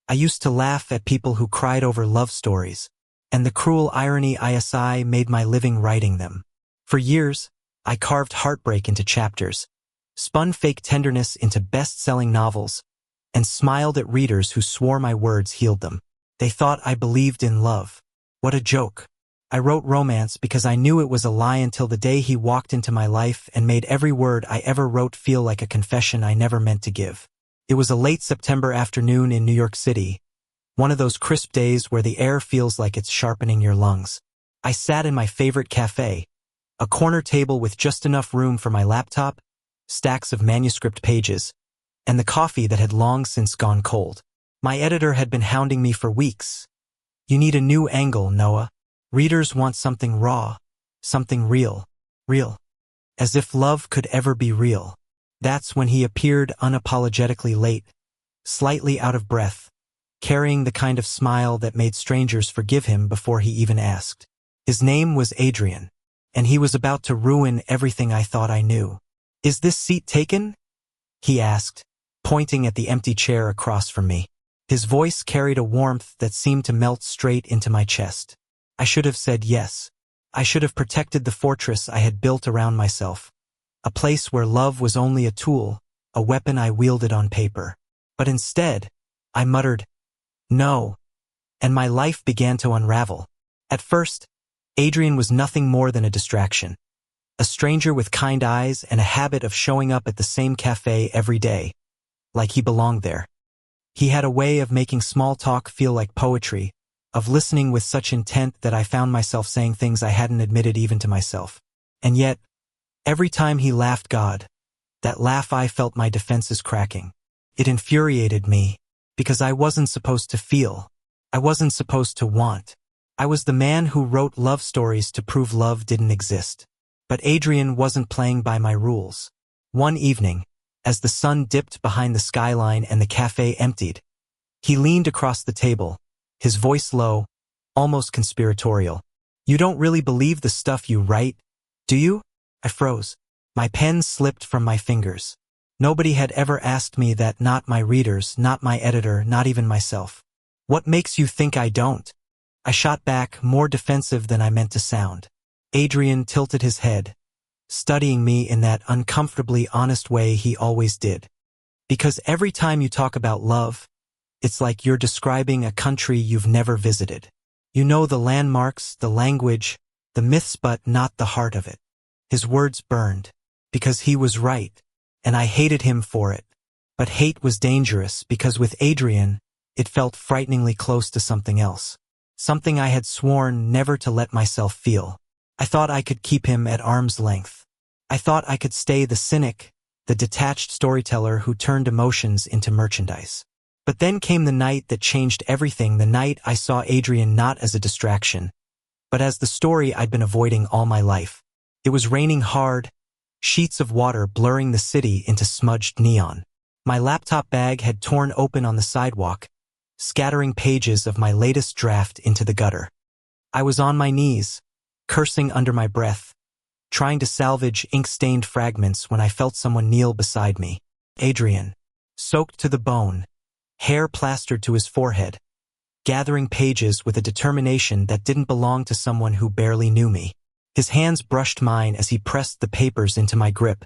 I used to laugh at people who cried over love stories, and the cruel irony ISI made my living writing them. For years, I carved heartbreak into chapters, spun fake tenderness into best-selling novels, and smiled at readers who swore my words healed them. They thought I believed in love. What a joke. I wrote romance because I knew it was a lie until the day he walked into my life and made every word I ever wrote feel like a confession I never meant to give. It was a late September afternoon in New York City, one of those crisp days where the air feels like it's sharpening your lungs. I sat in my favorite cafe, a corner table with just enough room for my laptop, stacks of manuscript pages, and the coffee that had long since gone cold. My editor had been hounding me for weeks. You need a new angle, Noah. Readers want something raw, something real. Real. As if love could ever be real. That's when he appeared unapologetically late, slightly out of breath, carrying the kind of smile that made strangers forgive him before he even asked. His name was Adrian, and he was about to ruin everything I thought I knew. "Is this seat taken?" he asked, pointing at the empty chair across from me. His voice carried a warmth that seemed to melt straight into my chest. I should have said yes. I should have protected the fortress I had built around myself, a place where love was only a tool, a weapon I wielded on paper. But instead, I muttered, "No," and my life began to unravel. At first, Adrian was nothing more than a distraction. A stranger with kind eyes and a habit of showing up at the same cafe every day, like he belonged there. He had a way of making small talk feel like poetry, of listening with such intent that I found myself saying things I hadn't admitted even to myself. And yet, every time he laughed that laugh I felt my defenses cracking. It infuriated me, because I wasn't supposed to feel. I wasn't supposed to want. I was the man who wrote love stories to prove love didn't exist. But Adrian wasn't playing by my rules. One evening, as the sun dipped behind the skyline and the cafe emptied, he leaned across the table, his voice low, almost conspiratorial. "You don't really believe the stuff you write, do you?" I froze. My pen slipped from my fingers. Nobody had ever asked me that, not my readers, not my editor, not even myself. "What makes you think I don't?" I shot back, more defensive than I meant to sound. Adrian tilted his head, studying me in that uncomfortably honest way he always did. "Because every time you talk about love, it's like you're describing a country you've never visited. You know the landmarks, the language, the myths, but not the heart of it." His words burned, because he was right, and I hated him for it. But hate was dangerous, because with Adrian, it felt frighteningly close to something else. Something I had sworn never to let myself feel. I thought I could keep him at arm's length. I thought I could stay the cynic, the detached storyteller who turned emotions into merchandise. But then came the night that changed everything, the night I saw Adrian not as a distraction, but as the story I'd been avoiding all my life. It was raining hard, sheets of water blurring the city into smudged neon. My laptop bag had torn open on the sidewalk, scattering pages of my latest draft into the gutter. I was on my knees, cursing under my breath, trying to salvage ink-stained fragments when I felt someone kneel beside me. Adrian, soaked to the bone, hair plastered to his forehead, gathering pages with a determination that didn't belong to someone who barely knew me. His hands brushed mine as he pressed the papers into my grip,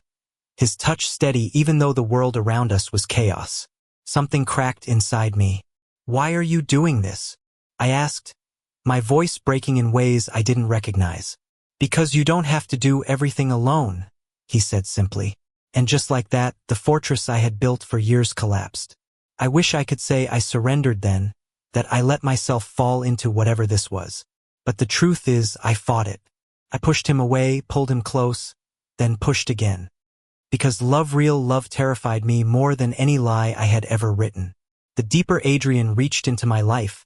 his touch steady even though the world around us was chaos. Something cracked inside me. "Why are you doing this?" I asked, my voice breaking in ways I didn't recognize. "Because you don't have to do everything alone," he said simply. And just like that, the fortress I had built for years collapsed. I wish I could say I surrendered then, that I let myself fall into whatever this was. But the truth is, I fought it. I pushed him away, pulled him close, then pushed again. Because real love terrified me more than any lie I had ever written. The deeper Adrian reached into my life,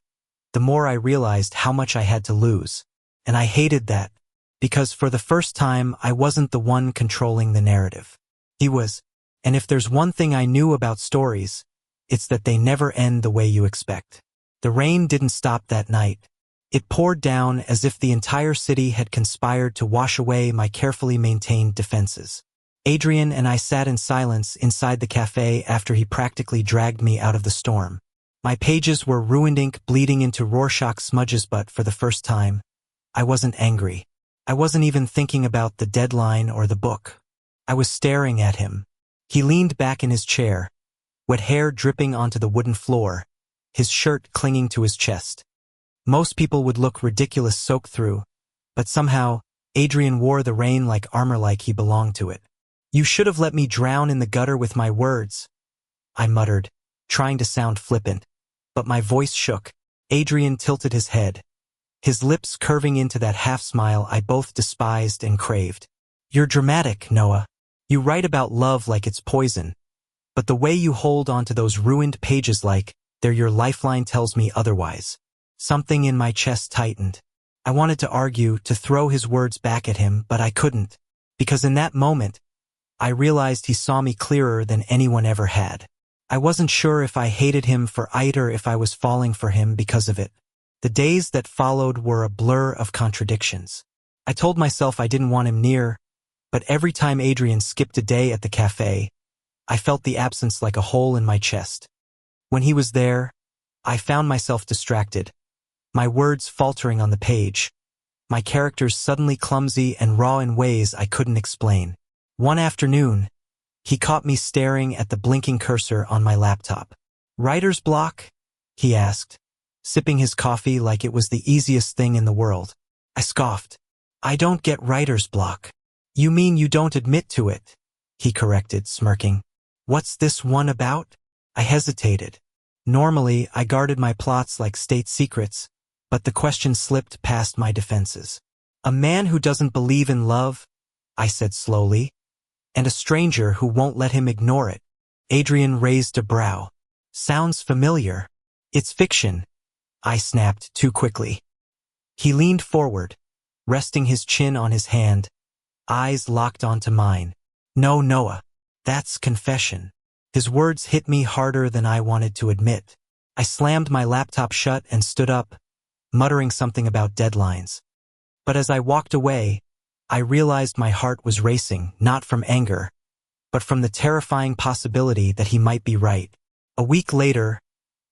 the more I realized how much I had to lose. And I hated that, because for the first time I wasn't the one controlling the narrative. He was. And if there's one thing I knew about stories, it's that they never end the way you expect. The rain didn't stop that night. It poured down as if the entire city had conspired to wash away my carefully maintained defenses. Adrian and I sat in silence inside the cafe after he practically dragged me out of the storm. My pages were ruined ink bleeding into Rorschach smudges, but for the first time, I wasn't angry. I wasn't even thinking about the deadline or the book. I was staring at him. He leaned back in his chair, wet hair dripping onto the wooden floor, his shirt clinging to his chest. Most people would look ridiculous soaked through, but somehow, Adrian wore the rain like armor, like he belonged to it. "You should have let me drown in the gutter with my words," I muttered, trying to sound flippant. But my voice shook. Adrian tilted his head, his lips curving into that half-smile I both despised and craved. "You're dramatic, Noah. You write about love like it's poison. But the way you hold onto those ruined pages like they're your lifeline tells me otherwise." Something in my chest tightened. I wanted to argue, to throw his words back at him, but I couldn't. Because in that moment, I realized he saw me clearer than anyone ever had. I wasn't sure if I hated him for it or if I was falling for him because of it. The days that followed were a blur of contradictions. I told myself I didn't want him near, but every time Adrian skipped a day at the cafe, I felt the absence like a hole in my chest. When he was there, I found myself distracted, my words faltering on the page, my characters suddenly clumsy and raw in ways I couldn't explain. One afternoon, he caught me staring at the blinking cursor on my laptop. "Writer's block?" he asked, sipping his coffee like it was the easiest thing in the world. I scoffed. "I don't get writer's block." "You mean you don't admit to it?" he corrected, smirking. "What's this one about?" I hesitated. Normally, I guarded my plots like state secrets, but the question slipped past my defenses. "A man who doesn't believe in love," I said slowly, "and a stranger who won't let him ignore it." Adrian raised a brow. "Sounds familiar." "It's fiction," I snapped too quickly. He leaned forward, resting his chin on his hand, eyes locked onto mine. "No, Noah, that's confession." His words hit me harder than I wanted to admit. I slammed my laptop shut and stood up, muttering something about deadlines. But as I walked away, I realized my heart was racing, not from anger, but from the terrifying possibility that he might be right. A week later,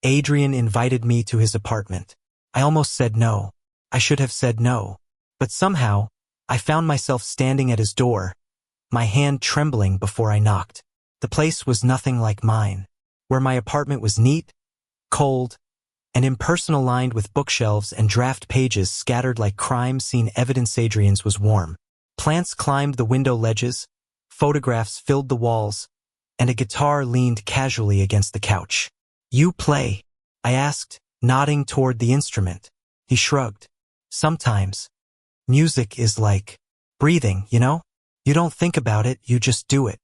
Adrian invited me to his apartment. I almost said no. I should have said no. But somehow, I found myself standing at his door, my hand trembling before I knocked. The place was nothing like mine. Where my apartment was neat, cold, and impersonal, lined with bookshelves and draft pages scattered like crime scene evidence, Adrian's was warm. Plants climbed the window ledges, photographs filled the walls, and a guitar leaned casually against the couch. "You play?" I asked, nodding toward the instrument. He shrugged. "Sometimes. Music is like breathing, you know? You don't think about it, you just do it."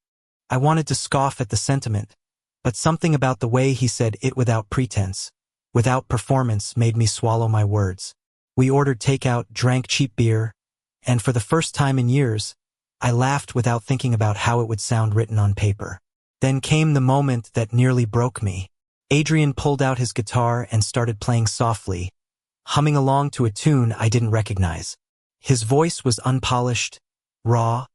I wanted to scoff at the sentiment, but something about the way he said it without pretense, without performance, made me swallow my words. We ordered takeout, drank cheap beer, and for the first time in years, I laughed without thinking about how it would sound written on paper. Then came the moment that nearly broke me. Adrian pulled out his guitar and started playing softly, humming along to a tune I didn't recognize. His voice was unpolished, raw,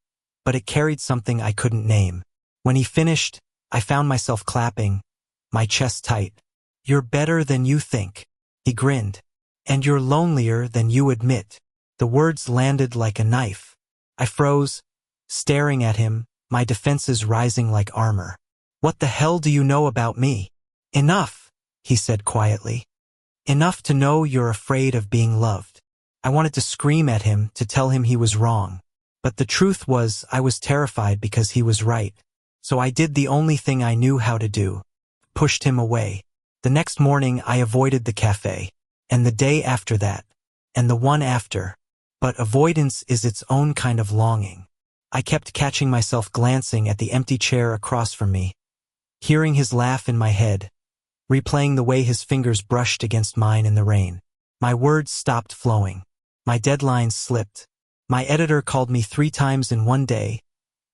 but it carried something I couldn't name. When he finished, I found myself clapping, my chest tight. "You're better than you think," he grinned. "And you're lonelier than you admit." The words landed like a knife. I froze, staring at him, my defenses rising like armor. "What the hell do you know about me?" "Enough," he said quietly. "Enough to know you're afraid of being loved." I wanted to scream at him, to tell him he was wrong. But the truth was, I was terrified because he was right. So I did the only thing I knew how to do. Pushed him away. The next morning I avoided the cafe. And the day after that. And the one after. But avoidance is its own kind of longing. I kept catching myself glancing at the empty chair across from me, hearing his laugh in my head, replaying the way his fingers brushed against mine in the rain. My words stopped flowing. My deadlines slipped. My editor called me 3 times in one day,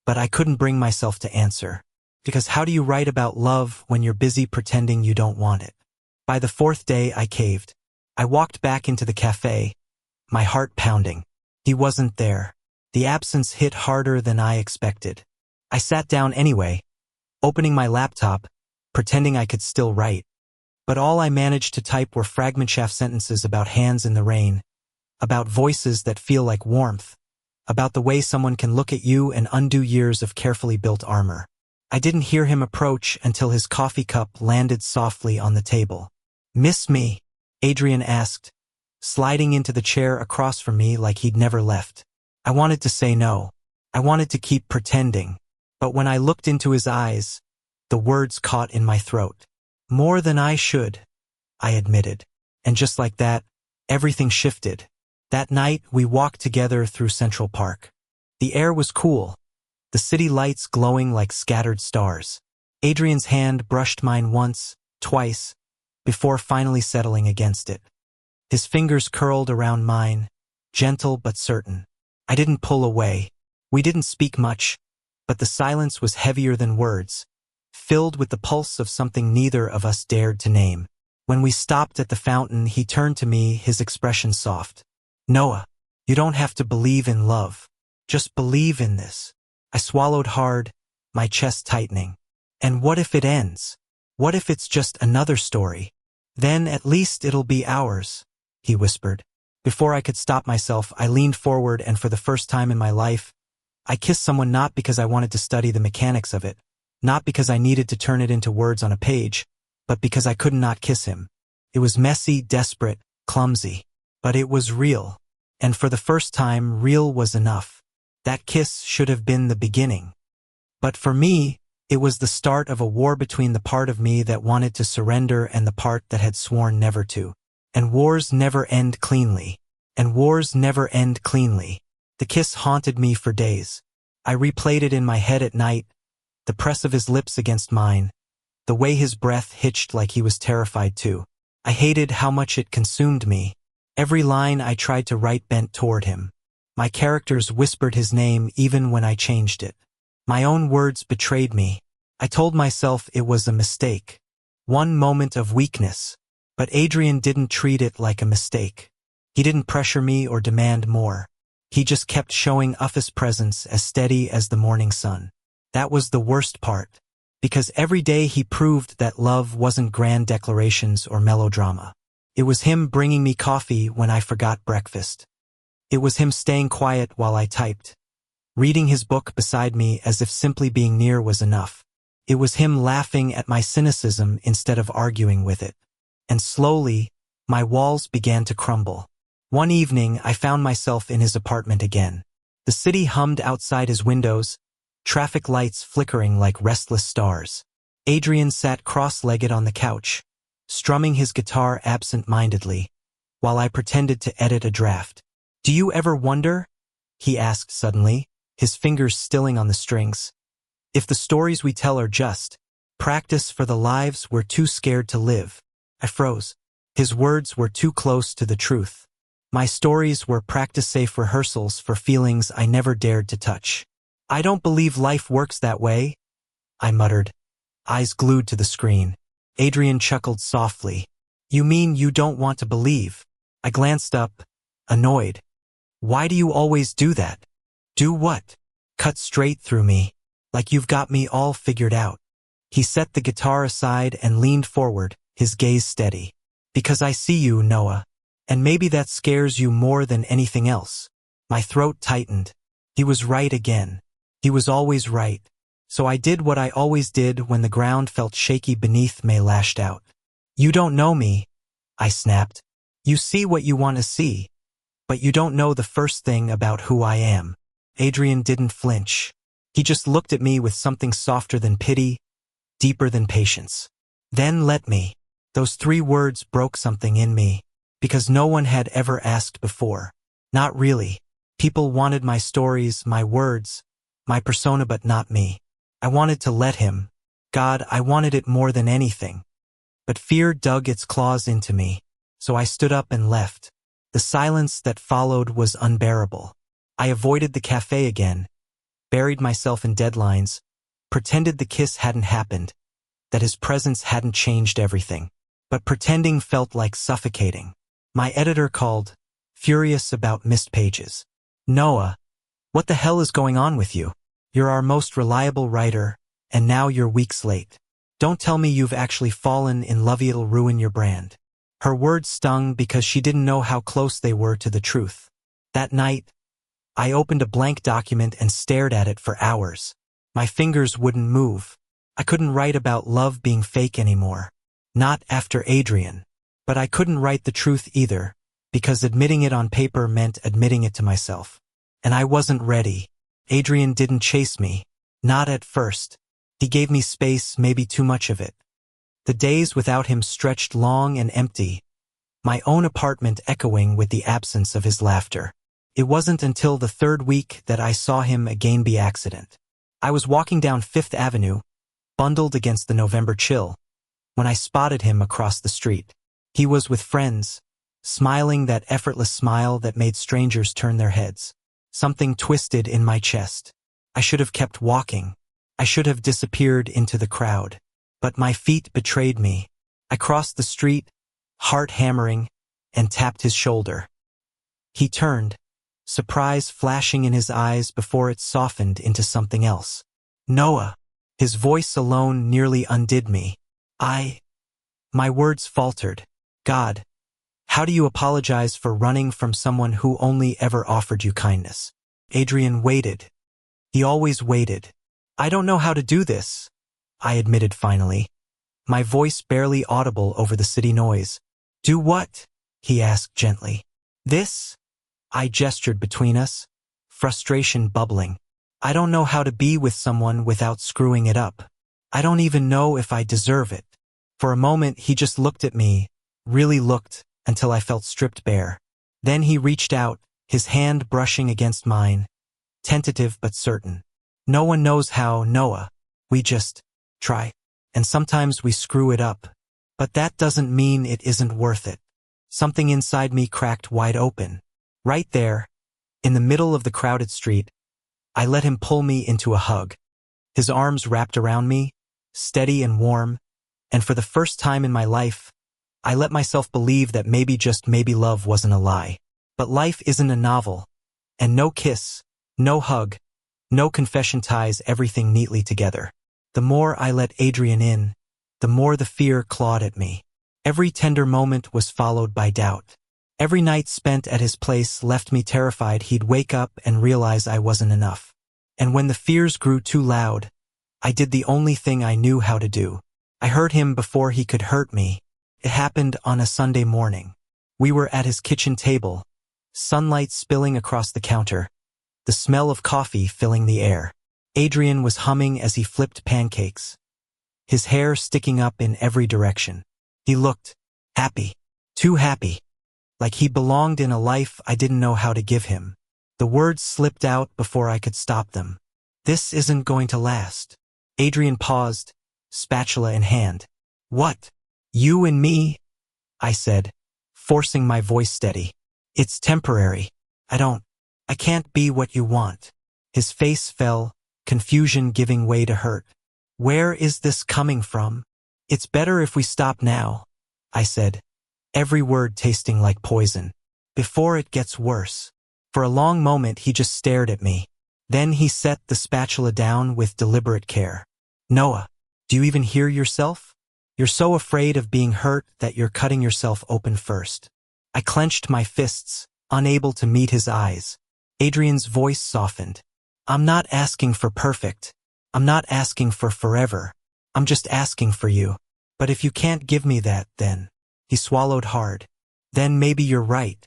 but I couldn't bring myself to answer. Because how do you write about love when you're busy pretending you don't want it? By the 4th day, I caved. I walked back into the cafe, my heart pounding. He wasn't there. The absence hit harder than I expected. I sat down anyway, opening my laptop, pretending I could still write. But all I managed to type were fragment-shaft sentences about hands in the rain, about voices that feel like warmth, about the way someone can look at you and undo years of carefully built armor. I didn't hear him approach until his coffee cup landed softly on the table. "Miss me?" Adrian asked, sliding into the chair across from me like he'd never left. I wanted to say no. I wanted to keep pretending. But when I looked into his eyes, the words caught in my throat. "More than I should," I admitted. And just like that, everything shifted. That night, we walked together through Central Park. The air was cool, the city lights glowing like scattered stars. Adrian's hand brushed mine once, twice, before finally settling against it. His fingers curled around mine, gentle but certain. I didn't pull away. We didn't speak much, but the silence was heavier than words, filled with the pulse of something neither of us dared to name. When we stopped at the fountain, he turned to me, his expression soft. "Noah, you don't have to believe in love. Just believe in this." I swallowed hard, my chest tightening. "And what if it ends? What if it's just another story? Then at least it'll be ours," he whispered. Before I could stop myself, I leaned forward, and for the first time in my life, I kissed someone not because I wanted to study the mechanics of it, not because I needed to turn it into words on a page, but because I could not kiss him. It was messy, desperate, clumsy. But it was real. And for the first time, real was enough. That kiss should have been the beginning. But for me, it was the start of a war between the part of me that wanted to surrender and the part that had sworn never to. And wars never end cleanly. And wars never end cleanly. The kiss haunted me for days. I replayed it in my head at night, the press of his lips against mine, the way his breath hitched like he was terrified too. I hated how much it consumed me. Every line I tried to write bent toward him. My characters whispered his name even when I changed it. My own words betrayed me. I told myself it was a mistake. One moment of weakness. But Adrian didn't treat it like a mistake. He didn't pressure me or demand more. He just kept showing up his presence as steady as the morning sun. That was the worst part. Because every day he proved that love wasn't grand declarations or melodrama. It was him bringing me coffee when I forgot breakfast. It was him staying quiet while I typed, reading his book beside me as if simply being near was enough. It was him laughing at my cynicism instead of arguing with it. And slowly, my walls began to crumble. One evening, I found myself in his apartment again. The city hummed outside his windows, traffic lights flickering like restless stars. Adrian sat cross-legged on the couch, strumming his guitar absent-mindedly, while I pretended to edit a draft. "Do you ever wonder?" he asked suddenly, his fingers stilling on the strings. "If the stories we tell are just practice for the lives we're too scared to live?" I froze. His words were too close to the truth. My stories were practice-safe rehearsals for feelings I never dared to touch. "I don't believe life works that way," I muttered, eyes glued to the screen. Adrian chuckled softly. "You mean you don't want to believe?" I glanced up, annoyed. "Why do you always do that?" "Do what?" Cut straight through me, like you've got me all figured out. He set the guitar aside and leaned forward, his gaze steady. "Because I see you, Noah. And maybe that scares you more than anything else." My throat tightened. He was right again. He was always right. So I did what I always did when the ground felt shaky beneath me, lashed out. "You don't know me," I snapped. "You see what you want to see, but you don't know the first thing about who I am." Adrian didn't flinch. He just looked at me with something softer than pity, deeper than patience. "Then let me." Those 3 words broke something in me, because no one had ever asked before. Not really. People wanted my stories, my words, my persona, but not me. I wanted to let him. God, I wanted it more than anything. But fear dug its claws into me, so I stood up and left. The silence that followed was unbearable. I avoided the cafe again, buried myself in deadlines, pretended the kiss hadn't happened, that his presence hadn't changed everything. But pretending felt like suffocating. My editor called, furious about missed pages. "Noah, what the hell is going on with you? You're our most reliable writer, and now you're weeks late." Don't tell me you've actually fallen in love, it'll ruin your brand. Her words stung because she didn't know how close they were to the truth. That night, I opened a blank document and stared at it for hours. My fingers wouldn't move. I couldn't write about love being fake anymore. Not after Adrian. But I couldn't write the truth either, because admitting it on paper meant admitting it to myself. And I wasn't ready. Adrian didn't chase me. Not at first. He gave me space, maybe too much of it. The days without him stretched long and empty, my own apartment echoing with the absence of his laughter. It wasn't until the third week that I saw him again by accident. I was walking down Fifth Avenue, bundled against the November chill, when I spotted him across the street. He was with friends, smiling that effortless smile that made strangers turn their heads. Something twisted in my chest. I should have kept walking. I should have disappeared into the crowd. But my feet betrayed me. I crossed the street, heart hammering, and tapped his shoulder. He turned, surprise flashing in his eyes before it softened into something else. Noah. His voice alone nearly undid me. My words faltered. God, how do you apologize for running from someone who only ever offered you kindness? Adrian waited. He always waited. I don't know how to do this, I admitted finally, my voice barely audible over the city noise. Do what? He asked gently. This? I gestured between us, frustration bubbling. I don't know how to be with someone without screwing it up. I don't even know if I deserve it. For a moment he just looked at me, really looked, until I felt stripped bare. Then he reached out, his hand brushing against mine, tentative but certain. No one knows how, Noah. We just try. And sometimes we screw it up. But that doesn't mean it isn't worth it. Something inside me cracked wide open. Right there, in the middle of the crowded street, I let him pull me into a hug. His arms wrapped around me, steady and warm, and for the first time in my life, I let myself believe that maybe, just maybe, love wasn't a lie. But life isn't a novel, and no kiss, no hug, no confession ties everything neatly together. The more I let Adrian in, the more the fear clawed at me. Every tender moment was followed by doubt. Every night spent at his place left me terrified he'd wake up and realize I wasn't enough. And when the fears grew too loud, I did the only thing I knew how to do. I hurt him before he could hurt me. It happened on a Sunday morning. We were at his kitchen table, sunlight spilling across the counter, the smell of coffee filling the air. Adrian was humming as he flipped pancakes, his hair sticking up in every direction. He looked happy, too happy, like he belonged in a life I didn't know how to give him. The words slipped out before I could stop them. This isn't going to last. Adrian paused, spatula in hand. What? You and me? I said, forcing my voice steady. It's temporary. I can't be what you want. His face fell, confusion giving way to hurt. Where is this coming from? It's better if we stop now, I said, every word tasting like poison. Before it gets worse. For a long moment he just stared at me. Then he set the spatula down with deliberate care. Noah, do you even hear yourself? You're so afraid of being hurt that you're cutting yourself open first. I clenched my fists, unable to meet his eyes. Adrian's voice softened. I'm not asking for perfect. I'm not asking for forever. I'm just asking for you. But if you can't give me that, then... He swallowed hard. Then maybe you're right.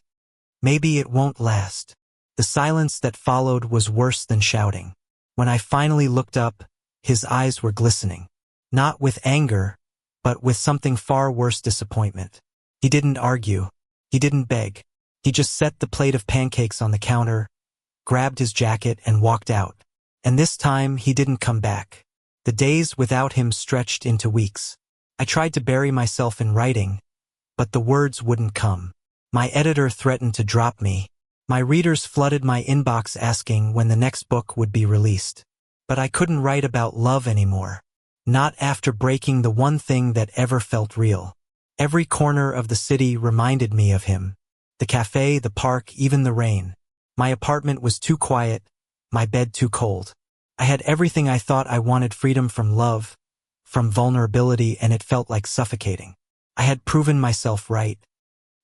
Maybe it won't last. The silence that followed was worse than shouting. When I finally looked up, his eyes were glistening. Not with anger, but with something far worse, disappointment. He didn't argue. He didn't beg. He just set the plate of pancakes on the counter, grabbed his jacket and walked out. And this time he didn't come back. The days without him stretched into weeks. I tried to bury myself in writing, but the words wouldn't come. My editor threatened to drop me. My readers flooded my inbox asking when the next book would be released. But I couldn't write about love anymore. Not after breaking the one thing that ever felt real. Every corner of the city reminded me of him. The cafe, the park, even the rain. My apartment was too quiet, my bed too cold. I had everything I thought I wanted: freedom from love, from vulnerability, and it felt like suffocating. I had proven myself right.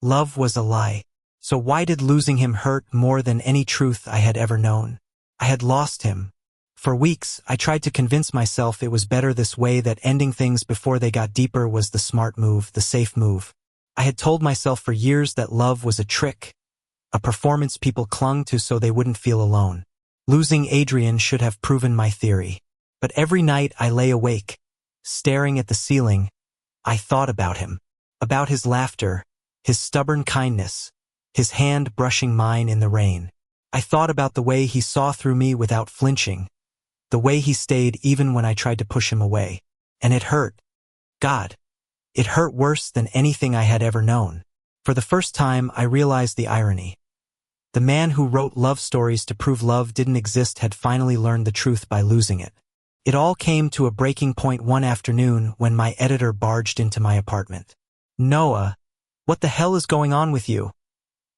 Love was a lie. So why did losing him hurt more than any truth I had ever known? I had lost him. For weeks, I tried to convince myself it was better this way, that ending things before they got deeper was the smart move, the safe move. I had told myself for years that love was a trick, a performance people clung to so they wouldn't feel alone. Losing Adrian should have proven my theory. But every night I lay awake, staring at the ceiling. I thought about him, about his laughter, his stubborn kindness, his hand brushing mine in the rain. I thought about the way he saw through me without flinching, the way he stayed even when I tried to push him away. And it hurt. God, it hurt worse than anything I had ever known. For the first time, I realized the irony. The man who wrote love stories to prove love didn't exist had finally learned the truth by losing it. It all came to a breaking point one afternoon when my editor barged into my apartment. "Noah, what the hell is going on with you?"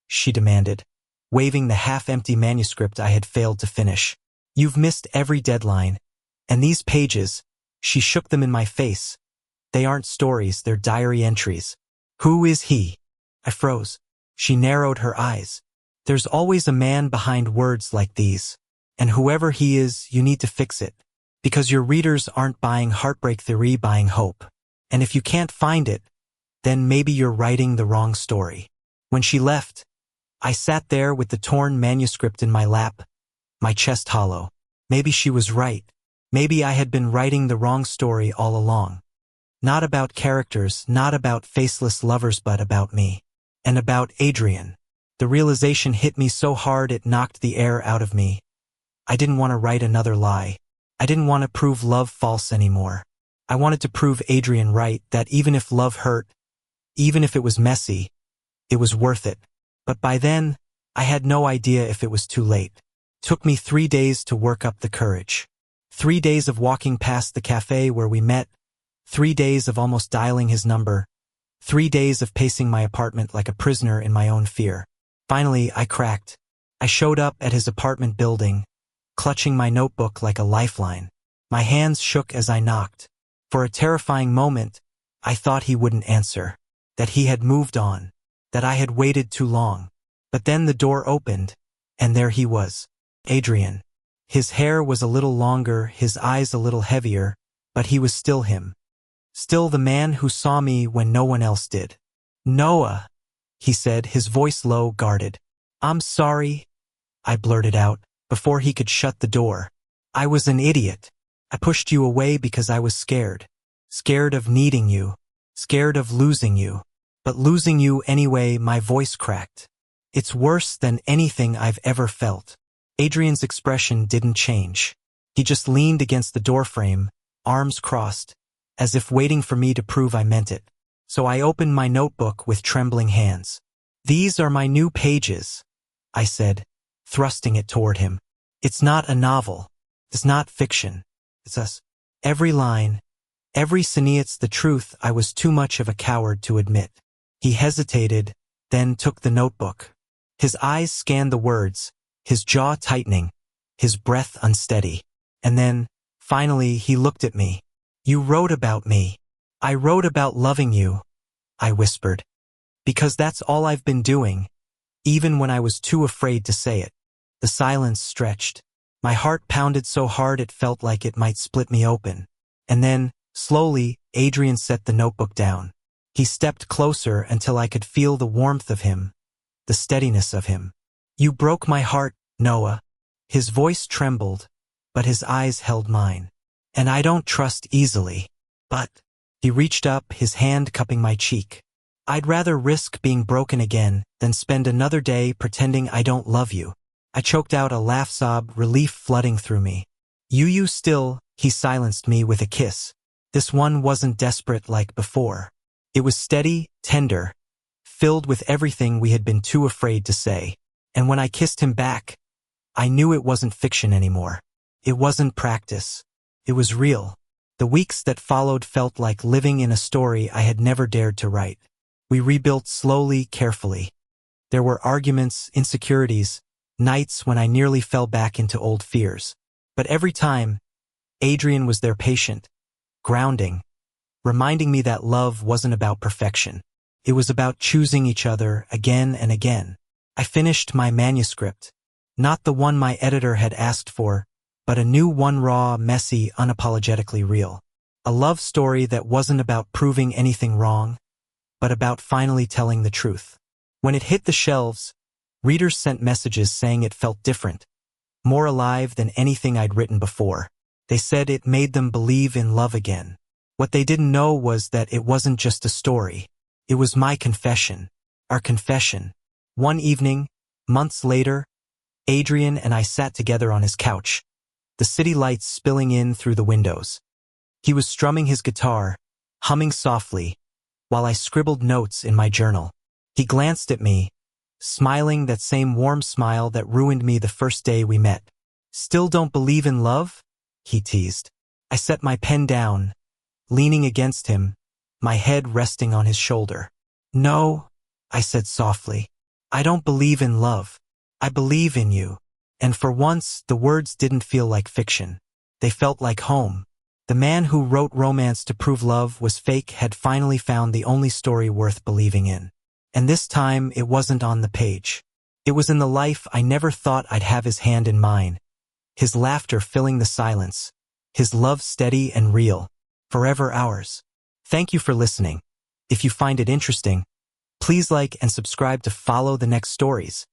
she demanded, waving the half-empty manuscript I had failed to finish. "You've missed every deadline. And these pages," she shook them in my face. "They aren't stories, they're diary entries." "Who is he?" I froze. She narrowed her eyes. "There's always a man behind words like these. And whoever he is, you need to fix it. Because your readers aren't buying heartbreak, they're buying hope. And if you can't find it, then maybe you're writing the wrong story." When she left, I sat there with the torn manuscript in my lap, my chest hollow. Maybe she was right. Maybe I had been writing the wrong story all along. Not about characters, not about faceless lovers, but about me. And about Adrian. The realization hit me so hard it knocked the air out of me. I didn't want to write another lie. I didn't want to prove love false anymore. I wanted to prove Adrian right, that even if love hurt, even if it was messy, it was worth it. But by then, I had no idea if it was too late. It took me 3 days to work up the courage. 3 days of walking past the cafe where we met, 3 days of almost dialing his number, 3 days of pacing my apartment like a prisoner in my own fear. Finally, I cracked. I showed up at his apartment building, clutching my notebook like a lifeline. My hands shook as I knocked. For a terrifying moment, I thought he wouldn't answer, that he had moved on, that I had waited too long. But then the door opened, and there he was, Adrian. His hair was a little longer, his eyes a little heavier, but he was still him. Still the man who saw me when no one else did. "Noah," he said, his voice low, guarded. "I'm sorry," I blurted out, before he could shut the door. "I was an idiot. I pushed you away because I was scared. Scared of needing you. Scared of losing you. But losing you anyway," my voice cracked. "It's worse than anything I've ever felt." Adrian's expression didn't change. He just leaned against the doorframe, arms crossed, as if waiting for me to prove I meant it. So I opened my notebook with trembling hands. "These are my new pages," I said, thrusting it toward him. "It's not a novel. It's not fiction. It's us. Every line, every scene. It's the truth I was too much of a coward to admit." He hesitated, then took the notebook. His eyes scanned the words, his jaw tightening, his breath unsteady. And then, finally, he looked at me. "You wrote about me. I wrote about loving you," I whispered. "Because that's all I've been doing, even when I was too afraid to say it." The silence stretched. My heart pounded so hard it felt like it might split me open. And then, slowly, Adrian set the notebook down. He stepped closer until I could feel the warmth of him, the steadiness of him. "You broke my heart, Noah." His voice trembled, but his eyes held mine. "And I don't trust easily. But," he reached up, his hand cupping my cheek, "I'd rather risk being broken again than spend another day pretending I don't love you." I choked out a laugh sob, relief flooding through me. You still," he silenced me with a kiss. This one wasn't desperate like before. It was steady, tender, filled with everything we had been too afraid to say. And when I kissed him back, I knew it wasn't fiction anymore. It wasn't practice. It was real. The weeks that followed felt like living in a story I had never dared to write. We rebuilt slowly, carefully. There were arguments, insecurities, nights when I nearly fell back into old fears. But every time, Adrian was there, patient, grounding, reminding me that love wasn't about perfection. It was about choosing each other again and again. I finished my manuscript, not the one my editor had asked for, but a new one, raw, messy, unapologetically real. A love story that wasn't about proving anything wrong, but about finally telling the truth. When it hit the shelves, readers sent messages saying it felt different, more alive than anything I'd written before. They said it made them believe in love again. What they didn't know was that it wasn't just a story. It was my confession, our confession. One evening, months later, Adrian and I sat together on his couch, the city lights spilling in through the windows. He was strumming his guitar, humming softly, while I scribbled notes in my journal. He glanced at me, smiling that same warm smile that ruined me the first day we met. "Still don't believe in love?" he teased. I set my pen down, leaning against him, my head resting on his shoulder. "No," I said softly. "I don't believe in love. I believe in you." And for once, the words didn't feel like fiction. They felt like home. The man who wrote romance to prove love was fake had finally found the only story worth believing in. And this time, it wasn't on the page. It was in the life I never thought I'd have, his hand in mine, his laughter filling the silence, his love steady and real, forever ours. Thank you for listening. If you find it interesting, please like and subscribe to follow the next stories.